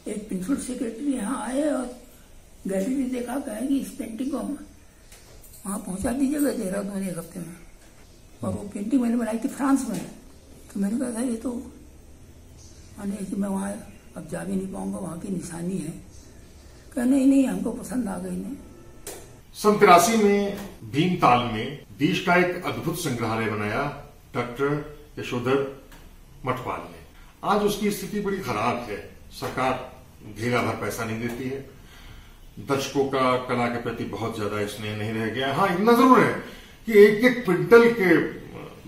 एक principal secretary यहाँ आए और गैलरी में देखा, कहे कि इस पेंटिंग को हम वहाँ पहुँचा दीजिएगा देहरादून 1 हफ्ते में। और वो पेंटिंग मैंने बनाई थी फ्रांस में। तो मैंने कहा था ये तो माने कि मैं वहाँ अब जा भी नहीं पाऊंगा, वहाँ की निशानी है। कहा नहीं हमको पसंद आ गई। नहीं, सन 83 में भीमताल में देश का एक अद्भुत संग्रहालय बनाया डॉक्टर यशोधर मठपाल ने। आज उसकी स्थिति बड़ी खराब है। सरकार घेरा भर पैसा नहीं देती है। दर्शकों का कला के प्रति बहुत ज्यादा स्नेह नहीं रह गया। हाँ, इतना जरूर है कि एक एक क्विंटल के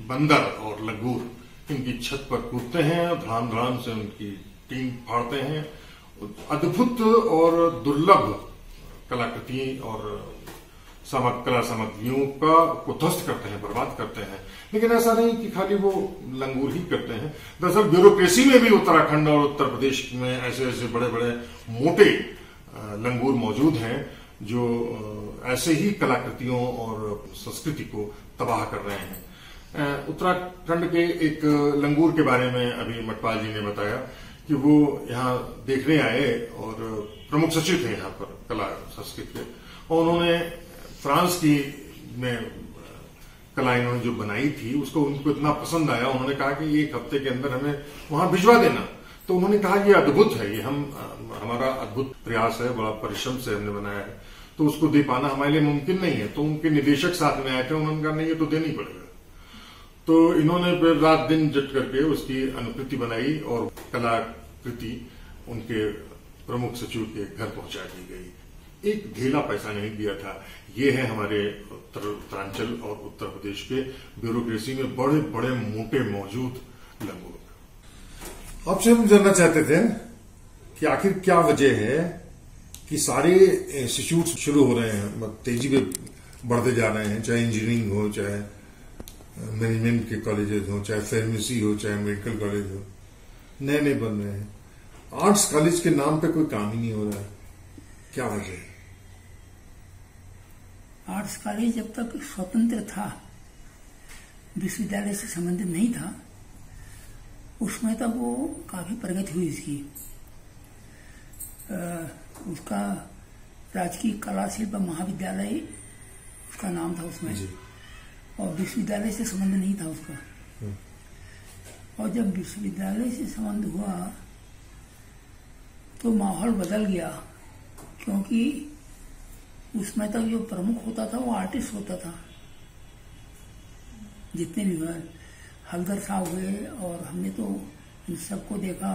बंदर और लंगूर इनकी छत पर कूदते हैं, धड़ाम धड़ाम से उनकी टीम फाड़ते हैं। अद्भुत और दुर्लभ कलाकृति और कला सामग्रियों को ध्वस्त करते हैं, बर्बाद करते हैं। लेकिन ऐसा नहीं कि खाली वो लंगूर ही करते हैं। दरअसल ब्यूरोक्रेसी में भी उत्तराखंड और उत्तर प्रदेश में ऐसे ऐसे बड़े बड़े मोटे लंगूर मौजूद हैं जो ऐसे ही कलाकृतियों और संस्कृति को तबाह कर रहे हैं। उत्तराखंड के एक लंगूर के बारे में अभी मठपाल जी ने बताया कि वो यहाँ देखने आए और प्रमुख सचिव थे यहाँ पर कला संस्कृति के, और उन्होंने फ्रांस की में कला इन्होंने जो बनाई थी उसको उनको इतना पसंद आया। उन्होंने कहा कि 1 हफ्ते के अंदर हमें वहां भिजवा देना। तो उन्होंने कहा ये अद्भुत है, ये हमारा अद्भुत प्रयास है, बड़ा परिश्रम से हमने बनाया है, तो उसको दे पाना हमारे लिए मुमकिन नहीं है। तो उनके निदेशक साथ में आए थे, उन्होंने कहा नहीं ये तो देना ही पड़ेगा। तो इन्होंने फिर रात दिन जट करके उसकी अनुकृति बनाई और कलाकृति उनके प्रमुख सचिव के घर पहुंचा दी गई। एक ढेला पैसा नहीं दिया था। ये है हमारे उत्तरांचल और उत्तर प्रदेश के ब्यूरोक्रेसी में बड़े बड़े मोटे मौजूद लंगूर। आपसे हम जानना चाहते थे कि आखिर क्या वजह है कि सारे इंस्टीट्यूट शुरू हो रहे हैं, तेजी पे बढ़ते जा रहे हैं, चाहे इंजीनियरिंग हो, चाहे मैनेजमेंट के कॉलेजेस हो, चाहे फार्मेसी हो, चाहे मेडिकल कॉलेज हो, नए नए बन रहे हैं। आर्ट्स कॉलेज के नाम पे कोई काम ही नहीं हो रहा है। क्या वजह है? आर्ट्स कॉलेज जब तक स्वतंत्र था, विश्वविद्यालय से संबंधित नहीं था, उसमें तक वो काफी प्रगति हुई इसकी। उसका राजकीय कला शिल्प महाविद्यालय उसका नाम था उसमें, और विश्वविद्यालय से संबंध नहीं था उसका। और जब विश्वविद्यालय से संबंध हुआ तो माहौल बदल गया, क्योंकि उसमें तक जो प्रमुख होता था वो आर्टिस्ट होता था। जितने भी हल्दर साहब हुए, और हमने तो इन सबको देखा,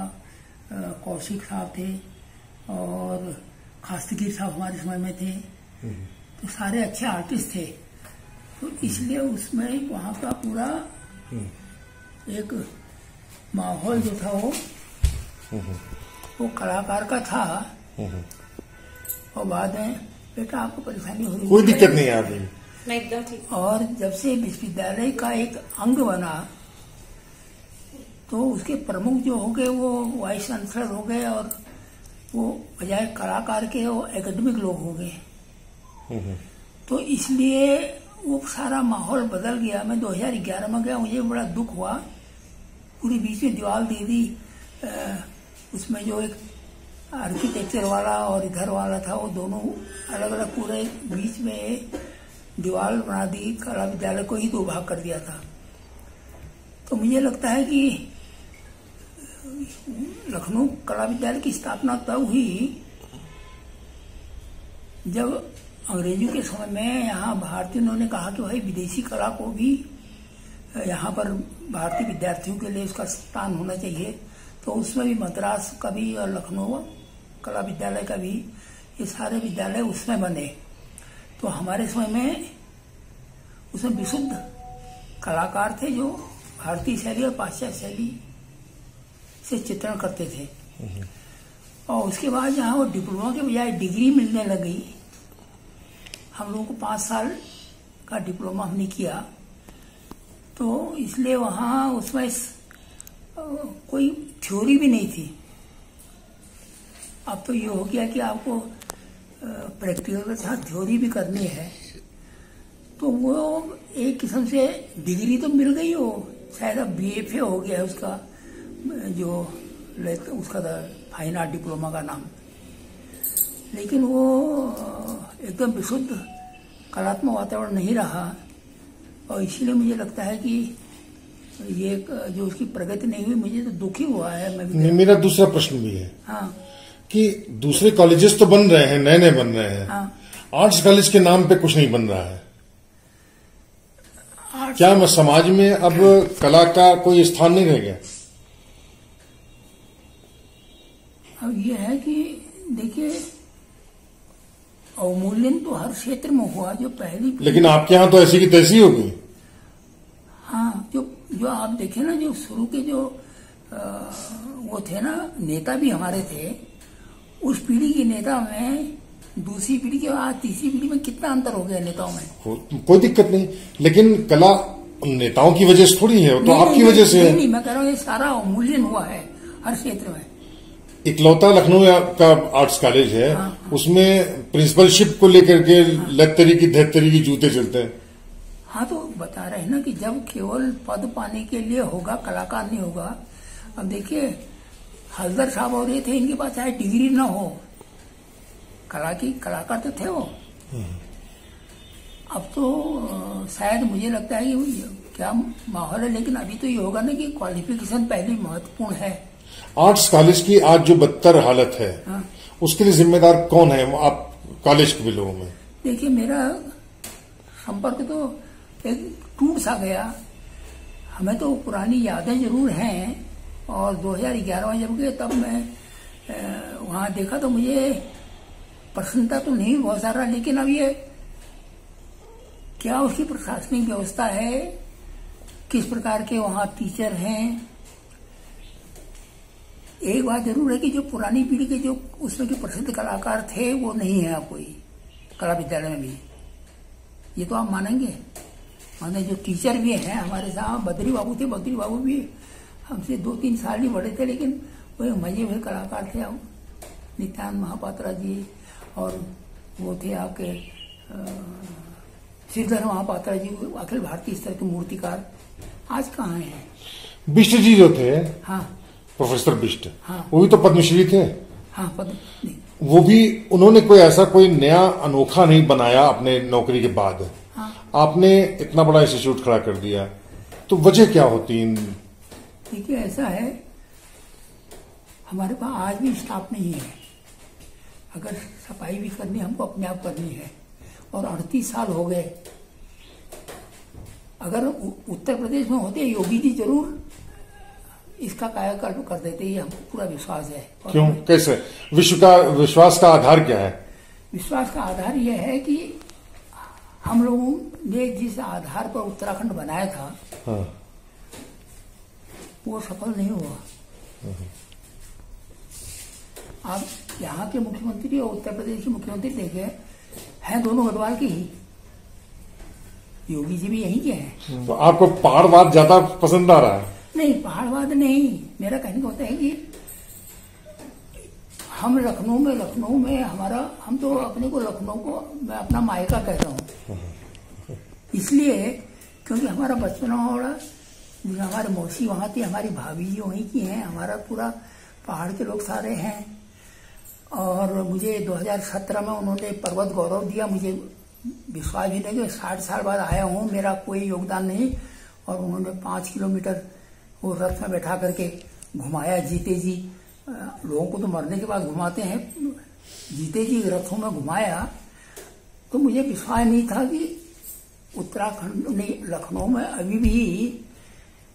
कौशिक साहब थे और खास्तगीर साहब हमारे समय में थे, तो सारे अच्छे आर्टिस्ट थे। तो इसलिए उसमें वहां का पूरा एक माहौल जो था वो कलाकार का था। और बाद में बेटा आपको परेशानी हो रही है? कोई दिक्कत नहीं आ रही, नहीं एकदम ठीक। और जब से विश्वविद्यालय का एक अंग बना तो उसके प्रमुख जो हो गए वो वाइस चांसलर हो गए, और वो बजाय कलाकार के वो एकेडमिक लोग हो गए। तो इसलिए वो सारा माहौल बदल गया। मैं 2011 में गया, मुझे बड़ा दुख हुआ। पूरी बीच में दीवार दे दी, उसमें जो एक आर्किटेक्चर वाला और इधर वाला था, वो दोनों अलग अलग पूरे बीच में दीवार बना दी, कला विद्यालय को ही 2 भाग कर दिया था। तो मुझे लगता है कि लखनऊ कला विद्यालय की स्थापना तब हुई जब अंग्रेजों के समय में यहाँ भारतीयों ने कहा कि भाई विदेशी कला को भी यहाँ पर भारतीय विद्यार्थियों के लिए उसका स्थान होना चाहिए। तो उसमें भी मद्रास का भी और लखनऊ कला विद्यालय का भी, ये सारे विद्यालय उसमें बने। तो हमारे समय में उसमें विशुद्ध कलाकार थे जो भारतीय शैली और पाश्चात्य शैली से चित्रण करते थे। और उसके बाद जहाँ वो डिप्लोमा के बजाय डिग्री मिलने लगी, हम लोगों को 5 साल का डिप्लोमा हमने किया, तो इसलिए वहाँ उसमें कोई थ्योरी भी नहीं थी। अब तो ये हो गया कि आपको प्रैक्टिकल के साथ थ्योरी भी करनी है। तो वो एक किस्म से डिग्री तो मिल गई, हो शायद अब BFA हो गया है उसका, जो उसका फाइन आर्ट डिप्लोमा का नाम, लेकिन वो एकदम विशुद्ध कलात्मक वातावरण नहीं रहा और इसीलिए मुझे लगता है कि ये जो उसकी प्रगति नहीं हुई, मुझे तो दुखी हुआ है। मैं भी मेरा दूसरा प्रश्न भी है हाँ कि दूसरे कॉलेजेस तो बन रहे हैं, नए नए बन रहे हैं, हाँ आर्ट्स कॉलेज के नाम पे कुछ नहीं बन रहा है। क्या मैं समाज में अब कला का कोई स्थान नहीं रह गया? अब ये है कि देखिए अवमूल्यन तो हर क्षेत्र में हुआ, जो पहली लेकिन आपके यहाँ तो ऐसी की तैसी हो गई। हाँ, जो आप देखे ना, जो शुरू के जो वो थे ना नेता भी हमारे थे, उस पीढ़ी के नेता में दूसरी पीढ़ी के आज तीसरी पीढ़ी में कितना अंतर हो गया नेताओं में। कोई दिक्कत नहीं, लेकिन कला नेताओं की वजह से थोड़ी है, तो आपकी वजह से है। नहीं, मैं कह रहा हूँ ये सारा अवमूल्यन हुआ है हर क्षेत्र में। इकलौता लखनऊ का आर्ट्स कॉलेज है, हाँ। उसमें प्रिंसिपलशिप को लेकर के लतरी की धतरी की जूते चलते हैं। हाँ, तो बता रहे हैं ना कि जब केवल पद पाने के लिए होगा, कलाकार नहीं होगा। अब देखिए हल्दर साहब और ये थे, इनके पास चाहे डिग्री ना हो, कलाकार तो थे वो। अब तो शायद मुझे लगता है कि क्या माहौल है, लेकिन अभी तो ये होगा ना कि क्वालिफिकेशन पहले महत्वपूर्ण है। आर्ट्स कॉलेज की आज जो बदतर हालत है, हाँ। उसके लिए जिम्मेदार कौन है आप कॉलेज के भी लोगों में? देखिए मेरा संपर्क तो एक टूट सा गया। हमें तो पुरानी यादें जरूर हैं, और 2011 में जब गए तब मैं वहां देखा तो मुझे प्रसन्नता तो नहीं बहुत सारा, लेकिन अब ये क्या उसकी प्रशासनिक व्यवस्था है, किस प्रकार के वहां टीचर हैं। एक बात जरूर है कि जो पुरानी पीढ़ी के जो उसमें के प्रसिद्ध कलाकार थे वो नहीं है अब कोई कला विद्यालय में भी, ये तो आप मानेंगे। माने जो टीचर भी हैं हमारे साथ, बद्री बाबू थे, बद्री बाबू भी हमसे 2-3 साल ही बड़े थे, लेकिन वो मजे हुए कलाकार थे। अब नित्यानंद महापात्रा जी, और वो थे आपके श्रीधर महापात्रा जी, अखिल भारतीय स्तर के मूर्तिकार, आज कहाँ हैं? बिष्ट जी जो थे, हाँ प्रोफेसर बिष्ट, हाँ, वो भी तो पद्मश्री थे। हाँ पद्म, वो भी उन्होंने कोई ऐसा कोई नया अनोखा नहीं बनाया अपने नौकरी के बाद। हाँ। आपने इतना बड़ा इंस्टीट्यूट खड़ा कर दिया, तो वजह क्या होती? देखिए ऐसा है, हमारे पास आज भी स्टाफ नहीं है। अगर सफाई भी करनी हमको अपने आप करनी है, और 38 साल हो गए। अगर उत्तर प्रदेश में होते योगी जी जरूर इसका कायाकल्प कर देते, ये हमको पूरा विश्वास है। क्यों, कैसे? विश्वास का आधार क्या है? विश्वास का आधार यह है कि हम लोगों ने जिस आधार पर उत्तराखंड बनाया था, हाँ। वो सफल नहीं हुआ। आप यहाँ के मुख्यमंत्री और उत्तर प्रदेश के मुख्यमंत्री देखे हैं, दोनों गढ़वाल के ही, योगी जी भी यहीं के हैं। तो आपको पहाड़वाद ज्यादा पसंद आ रहा है? नहीं, पहाड़वाद नहीं, मेरा कहने का होता है कि हम लखनऊ में हमारा, हम तो अपने को लखनऊ को मैं अपना मायका कहता हूँ, इसलिए क्योंकि हमारा बचपन वाला, हमारे मौसी वहां थी, हमारी भाभी जी वहीं की हैं, हमारा पूरा पहाड़ के लोग सारे हैं। और मुझे 2017 में उन्होंने पर्वत गौरव दिया। मुझे विश्वास भी नहीं कि 60 साल बाद आया हूँ, मेरा कोई योगदान नहीं। और उन्होंने 5 किलोमीटर वो रथ में बैठा करके घुमाया। जीते जी लोगों को तो मरने के बाद घुमाते हैं, जीते जी रथों में घुमाया। तो मुझे विश्वास नहीं था कि उत्तराखंड नहीं, लखनऊ में अभी भी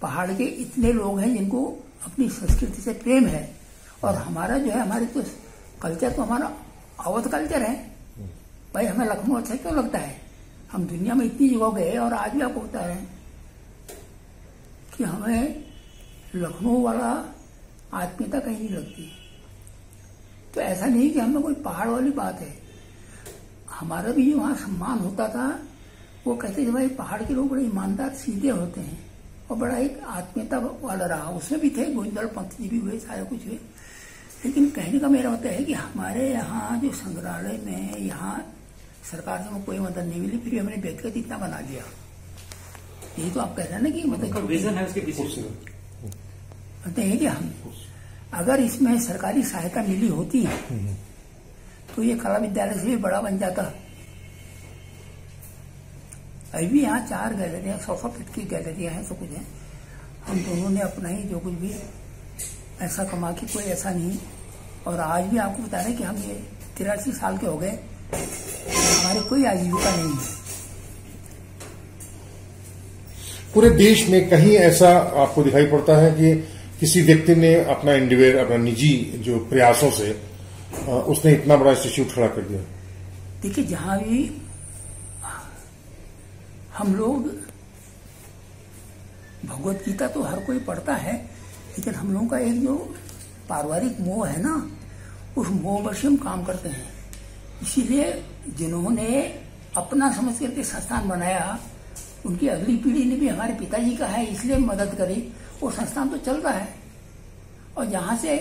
पहाड़ के इतने लोग हैं जिनको अपनी संस्कृति से प्रेम है। और हमारा जो है, हमारे तो कल्चर तो हमारा अवध कल्चर है भाई। हमें लखनऊ अच्छा क्यों लगता है? हम दुनिया में इतनी जगह गए और आज भी आपको बता रहे हैं कि हमें लखनऊ वाला आत्मीयता कहीं नहीं लगती। तो ऐसा नहीं कि हमें कोई पहाड़ वाली बात है। हमारा भी जो वहां सम्मान होता था, वो कहते थे भाई पहाड़ के लोग बड़े ईमानदार सीधे होते हैं, और बड़ा एक आत्मीयता वाला रहा। उसमें भी थे, गोविंदलाल पंत जी भी हुए, सारे कुछ हुए। लेकिन कहने का मेरा होता है कि हमारे यहाँ जो संग्रहालय में, यहाँ सरकार से कोई मदद नहीं मिली, फिर हमने व्यक्तिगत इतना बना लिया। यही तो आप कह रहे हैं ना कि मतलब विजन है उसके पीछे। कहते हैं कि हम अगर इसमें सरकारी सहायता मिली होती तो ये कला विद्यालय से भी बड़ा बन जाता। अभी भी यहाँ 4 गैलरियां 100 फीट की गैलरियां हैं, सब कुछ है। हम दोनों ने अपना ही जो कुछ भी ऐसा कमा के कोई ऐसा नहीं। और आज भी आपको बता रहे कि हम ये 83 साल के हो गए, हमारी कोई आजीविका नहीं है। पूरे देश में कहीं ऐसा आपको दिखाई पड़ता है कि किसी व्यक्ति ने अपना इंडिविजुअल, अपना निजी जो प्रयासों से उसने इतना बड़ा इंस्टीट्यूट खड़ा कर दिया? देखिए, जहां भी हम लोग, भगवत गीता तो हर कोई पढ़ता है, लेकिन हम लोगों का एक जो पारिवारिक मोह है ना, उस मोहवश हम काम करते हैं। इसीलिए जिन्होंने अपना समझ करके संस्थान बनाया, उनकी अगली पीढ़ी ने भी हमारे पिताजी का है इसलिए मदद करी, वो संस्थान तो चल रहा है। और जहां से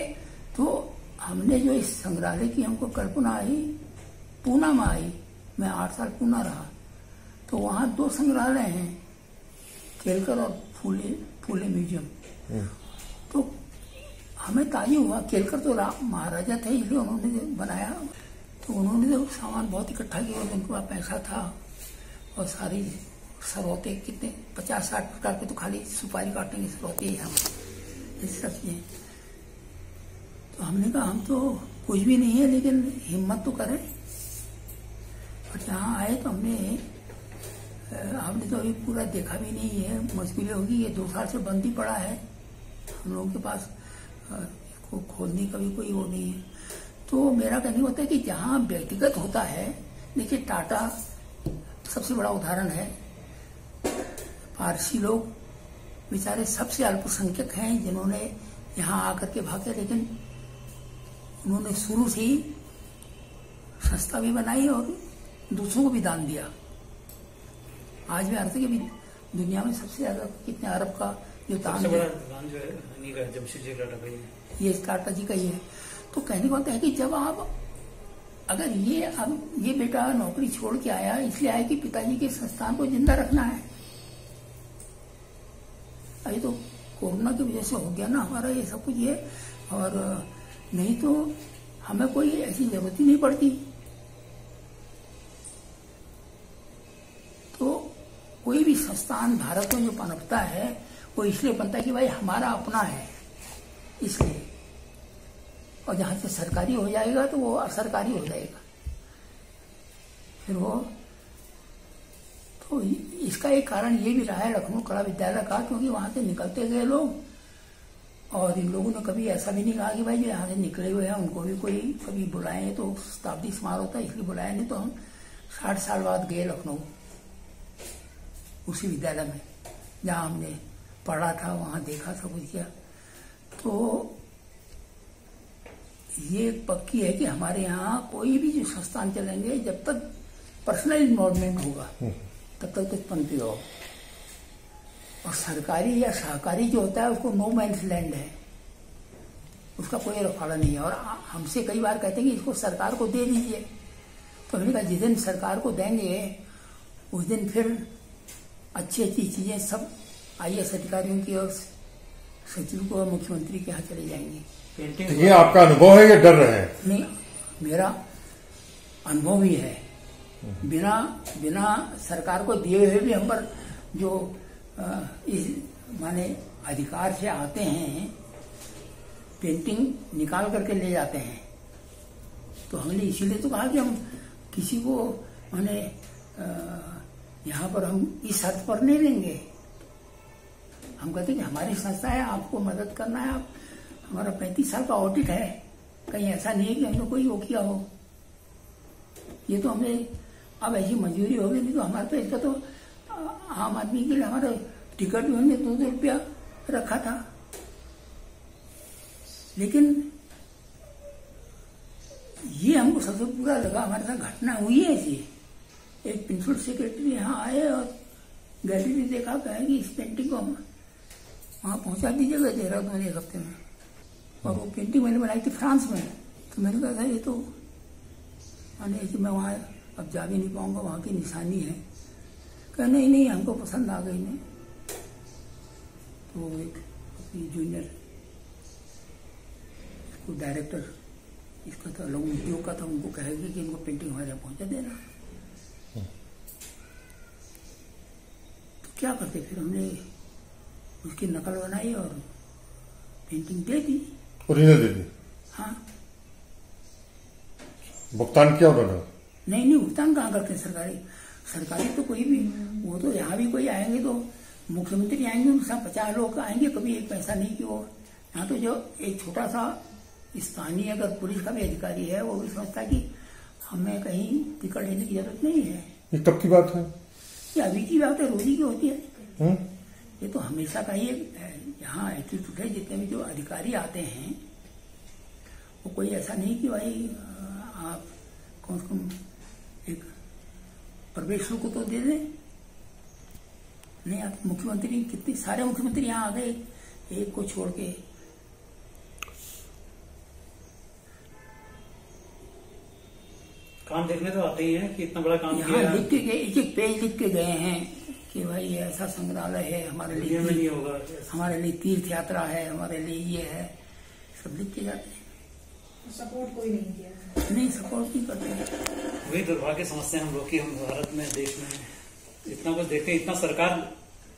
तो हमने जो इस संग्रहालय की हमको कल्पना आई, पूना में आई। मैं 8 साल पूना रहा, तो वहां 2 संग्रहालय हैं, केलकर और फूले म्यूजियम। तो हमें ताजुब हुआ, केलकर तो महाराजा थे इसलिए उन्होंने बनाया। तो उन्होंने तो सामान बहुत इकट्ठा किया, उनके पास पैसा था और सारी सरौते कितने 50-60 प्रकार के, तो खाली सुपारी काटने की सरौते ही हम ये सब चीजें। तो हमने कहा हम तो कुछ भी नहीं है, लेकिन हिम्मत तो करें। और यहाँ आए तो हमने तो अभी पूरा देखा भी नहीं है, मजबूरी होगी। ये 2 साल से बंद ही पड़ा है, हम लोगों के पास इसको खोलने का भी कोई वो नहीं है। तो मेरा कहने होता है कि जहाँ व्यक्तिगत होता है, देखिए टाटा सबसे बड़ा उदाहरण है। पारसी लोग बेचारे सबसे अल्पसंख्यक हैं जिन्होंने यहाँ आकर के भागे, लेकिन उन्होंने शुरू से ही संस्था भी बनाई और दूसरों को भी दान दिया। आज भी अर्थ के भी दुनिया में सबसे ज्यादा कितने अरब का जो दान जो है जमशेदजी टाटा का ये टाटा जी का ही है। तो कहने का होता है कि जब आप अगर ये बेटा नौकरी छोड़ के आया, इसलिए आया कि पिताजी के संस्थान को जिंदा रखना है। अभी तो कोरोना की वजह से हो गया ना हमारा ये सब कुछ ये, और नहीं तो हमें कोई ऐसी जरूरत ही नहीं पड़ती। तो कोई भी संस्थान भारत में जो पनपता है वो इसलिए बनता है कि भाई हमारा अपना है, इसलिए। और जहां से सरकारी हो जाएगा तो वो असरकारी हो जाएगा फिर वो। तो इसका एक कारण ये भी रहा है लखनऊ कला विद्यालय का, क्योंकि वहां से निकलते गए लोग, और इन लोगों ने कभी ऐसा भी नहीं कहा कि भाई जो यहाँ से निकले हुए हैं उनको भी कोई कभी बुलाए। तो शताब्दी समारोह था इसलिए बुलाया नहीं, तो हम 60 साल बाद गए लखनऊ उसी विद्यालय में जहाँ हमने पढ़ा था, वहां देखा था कुछ किया। तो ये पक्की है कि हमारे यहाँ कोई भी जो संस्थान चलेंगे, जब तक पर्सनल इन्वॉल्वमेंट होगा तब तक कुछ पनपी हो। और सरकारी या सहकारी जो होता है उसको नो मैन्स लैंड है, उसका कोई रखवाड़ा नहीं है। और हमसे कई बार कहते हैं कि इसको सरकार को दे दीजिए, तो हमने कहा जिस दिन सरकार को देंगे उस दिन फिर अच्छी अच्छी चीजें सब IAS अधिकारियों की और सचिव को और मुख्यमंत्री के यहाँ चले जाएंगी। ये आपका अनुभव है या डर रहे हैं? नहीं, मेरा अनुभव ही है। बिना सरकार को दिए हुए भी हम पर जो इस माने अधिकार से आते हैं, पेंटिंग निकाल करके ले जाते हैं। तो हमने इसीलिए तो कहा कि हम किसी को माने यहाँ पर हम इस शर्त पर नहीं लेंगे। हम कहते हैं कि हमारी संस्था है, आपको मदद करना है। आप हमारा 35 साल का ऑडिट है, कहीं ऐसा नहीं है कि हमने कोई वो किया हो। ये तो हमने अब ऐसी मंजूरी होगी, नहीं तो हमारे तो इसका तो आम आदमी के लिए हमारा टिकट भी हमने 2-2 रुपया रखा था। लेकिन ये हमको सबसे बुरा लगा, हमारे साथ घटना हुई है ऐसी। एक प्रिंसिपल सेक्रेटरी यहाँ आए और गैलरी देखा, कहे कि इस पेंटिंग को हम वहां पहुंचा दीजिएगा देहरादून 1 हफ्ते में। और वो पेंटिंग मैंने बनाई थी फ्रांस में। तो मैंने कहा था ये तो माने कि मैं वहां अब जा भी नहीं पाऊंगा, वहां की निशानी है। कहा नहीं हमको पसंद आ गई नहीं। तो एक जूनियर तो डायरेक्टर इसका था लघु उद्योग का था, उनको कहेगी कि इनको पेंटिंग हमारे यहाँ पहुंचा देना। तो क्या करते, फिर हमने उसकी नकल बनाई और पेंटिंग दे दी। ओरिजिनल दे दी? हाँ। भुगतान किया उन्होंने? नहीं, भुगतान कहाँ करते हैं सरकारी तो कोई भी, वो तो यहाँ भी कोई आएंगे तो मुख्यमंत्री आएंगे, उनसे 50 लोग आएंगे, कभी एक पैसा नहीं कि वो यहाँ तो जो एक छोटा सा स्थानीय अगर पुलिस का भी अधिकारी है वो भी समझता है कि हमें कहीं टिकट लेने की जरूरत नहीं है। ये कब की बात है? ये अभी की बात है, रोजी की होती है। ये तो हमेशा का ही यहाँ एटीट्यूड है, जितने भी जो अधिकारी आते हैं वो कोई ऐसा नहीं कि भाई आप कम से कम एक प्रवेश शुल्क तो दे दें। नहीं, आप मुख्यमंत्री कितने सारे मुख्यमंत्री यहाँ आ गए, एक को छोड़ के। काम देखने तो आते ही हैं कि इतना बड़ा काम यहाँ लिख के गए, एक पेज लिख के गए हैं कि भाई ये ऐसा संग्रहालय है हमारे लिए, नहीं होगा, हमारे लिए तीर्थ यात्रा है, हमारे लिए ये है, सब लिख के जाते हैं। सपोर्ट कोई नहीं किया? नहीं, सपोर्ट नहीं करते। वही दुर्भाग्य समझते हैं हम लोग कि हम भारत में, देश में इतना कुछ देखते हैं, इतना सरकार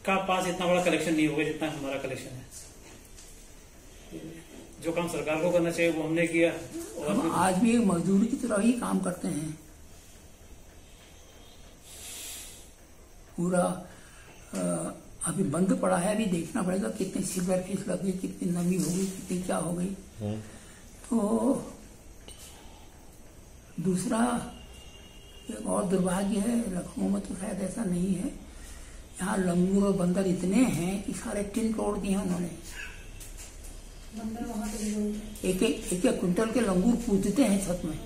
का पास इतना बड़ा कलेक्शन नहीं होगा जितना हमारा कलेक्शन है। जो काम सरकार को करना चाहिए वो हमने किया। और हम आज भी एक मजदूरी की तरह ही काम करते हैं। पूरा अभी बंद पड़ा है, अभी देखना पड़ेगा कितनी सिल्वर फिश लगी, कितनी नमी होगी, कितनी क्या हो गई। तो दूसरा एक और दुर्भाग्य है, लखनऊ में तो शायद ऐसा नहीं है, यहाँ लंगूर और बंदर इतने हैं कि सारे टिन तोड़ दिए उन्होंने। बंदर वहाँ पे एक क्विंटल के लंगूर कूदते हैं छत में,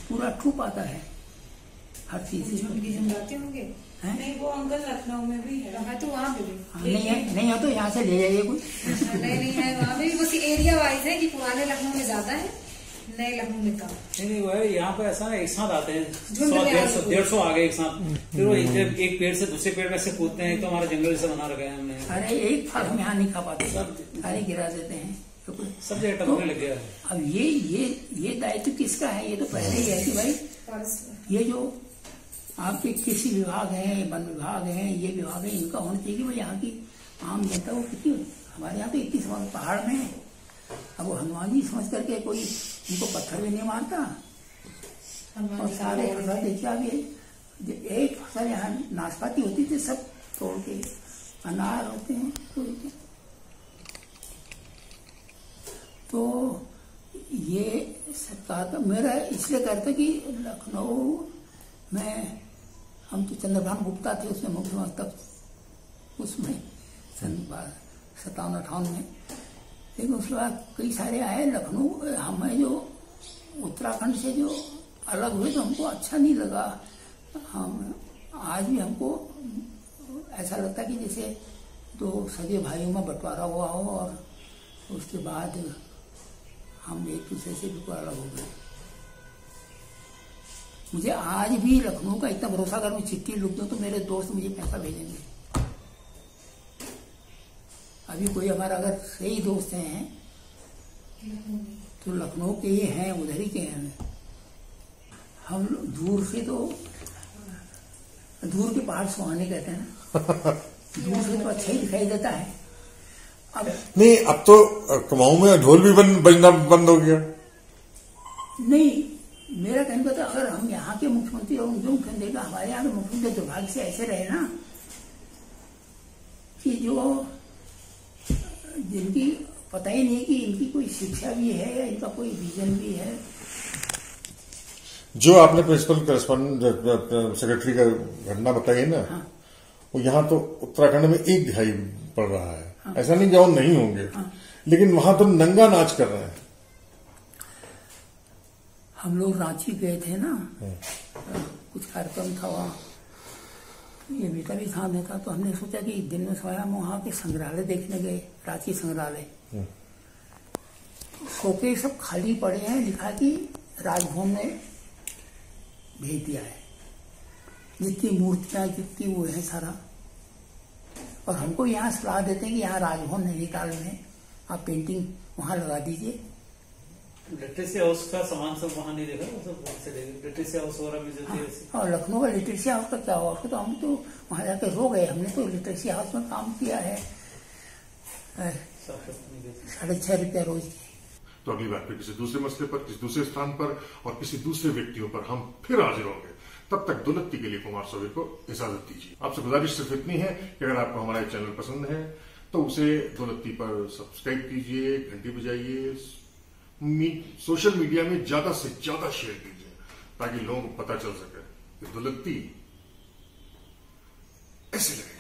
पूरा ठूप आता है हर चीज से। झुमझुमाते होंगे? नहीं, वो अंकल लखनऊ में भी है, तो वहाँ पे भी नहीं है तो यहाँ से ले जाइए कोई। नहीं है, वहाँ पे भी बस एरिया वाइज है कि पुराने लखनऊ में ज्यादा है, नए लखनऊ में कम। नहीं वो है, यहाँ पे ऐसा एक साथ आते हैं 100-150 आ गए एक साथ, फिर वो एक पेड़ से दूसरे पेड़ में से कूदते हैं। तो हमारा जंगल से बना रखा है हमने। अरे एक फल हम यहाँ नहीं खा पाते, सब सारे गिरा देते हैं। तो सब जगह टपकने लग गया है। अब ये दायित्व किसका है? ये तो पहले ही है कि भाई ये जो आपके कृषि विभाग है, वन विभाग है, ये विभाग है, इनका होना चाहिए कि भाई यहाँ की आम जनता को कितनी, हमारे यहाँ तो इतनी समझ पहाड़ में है। अब वो हनुमान जी समझ करके कोई उनको पत्थर भी नहीं मारता। और सारे फसल देखिए, अभी एक फसल यहाँ नाशपाती होती थी, सब तोड़ के अनार होते हैं। तो ये सरकार का मेरा इसलिए कहता कि लखनऊ में हम तो चंद्रभान गुप्ता थे उसमें मुख्यमंत्री, तब उसमें सन 57-58 में, लेकिन उसके बाद कई सारे आए। लखनऊ हमें जो उत्तराखंड से जो अलग हुए तो हमको अच्छा नहीं लगा। हम आज भी हमको ऐसा लगता है कि जैसे दो सगे भाइयों में बंटवारा हुआ हो और उसके बाद हम एक दूसरे से बिल्कुल अलग हो गए। मुझे आज भी लखनऊ का इतना भरोसा, अगर मैं चिट्ठी लिख दूं तो मेरे दोस्त मुझे पैसा भेजेंगे। अभी कोई हमारा अगर सही दोस्त हैं तो लखनऊ के ही हैं, उधर ही के हैं। हम दूर से तो दूर के पहाड़ सुहाने कहते हैं ना, दूर से तो अच्छा ही दिखाई देता है। अब नहीं, अब तो कुमाऊं में ढोल भी बजना बंद हो गया। नहीं, मेरा कहने का तो अगर हम यहाँ के मुख्यमंत्री और उनके मुख्यमंत्री का, हमारे यहाँ के मुख्यमंत्री दुर्भाग्य से ऐसे रहे ना कि जो जिनकी पता ही नहीं कि इनकी कोई शिक्षा भी है या इनका कोई विजन भी है। जो आपने प्रिंसिपल करस्पॉन्डेंट सेक्रेटरी का घटना बताई है ना, हाँ। वो यहाँ तो उत्तराखंड में 1 दिहाई पड़ रहा है। हाँ। ऐसा नहीं कि और नहीं होंगे। हाँ। लेकिन वहां तो नंगा नाच कर रहे हैं। हम लोग रांची गए थे ना, कुछ कार्यक्रम था वहाँ, ये बेटा भी साथ में था, तो हमने सोचा कि दिन में सोया हम वहाँ के संग्रहालय देखने गए, रांची संग्रहालय। शोके सब खाली पड़े हैं, लिखा कि राजभवन ने भेज दिया है, जितनी मूर्तियां जितनी वो है सारा। और हमको यहाँ सलाह देते हैं कि यहाँ राजभवन नैनीताल में आप पेंटिंग वहां लगा दीजिए। लिटरेसी हाउस का सामान सब वहां नहीं देखा, वो सब वहां से देखे। लिटरेसी हाउस वगैरह भी जो थे। और लखनऊ का लिटरेसी हाउस का क्या हुआ, उसको तो हम तो वहां जाकर रो गए। हमने तो लिटरेसी हाउस में काम किया है 6.5 रुपया रोज की। तो अगली बार फिर किसी दूसरे मसले पर, किसी दूसरे स्थान पर और किसी दूसरे व्यक्तियों पर हम फिर हाजिर होंगे। तब तक दुलत्ती के लिए कुमार सौबे को इजाजत दीजिए। आपसे गुजारिश सिर्फ इतनी है कि अगर आपको हमारा चैनल पसंद है तो उसे दुलत्ती पर सब्सक्राइब कीजिए, घंटी बजाइए, सोशल मीडिया में ज्यादा से ज्यादा शेयर कीजिए ताकि लोगों को पता चल सके कि दुलत्ती ऐसे लगे।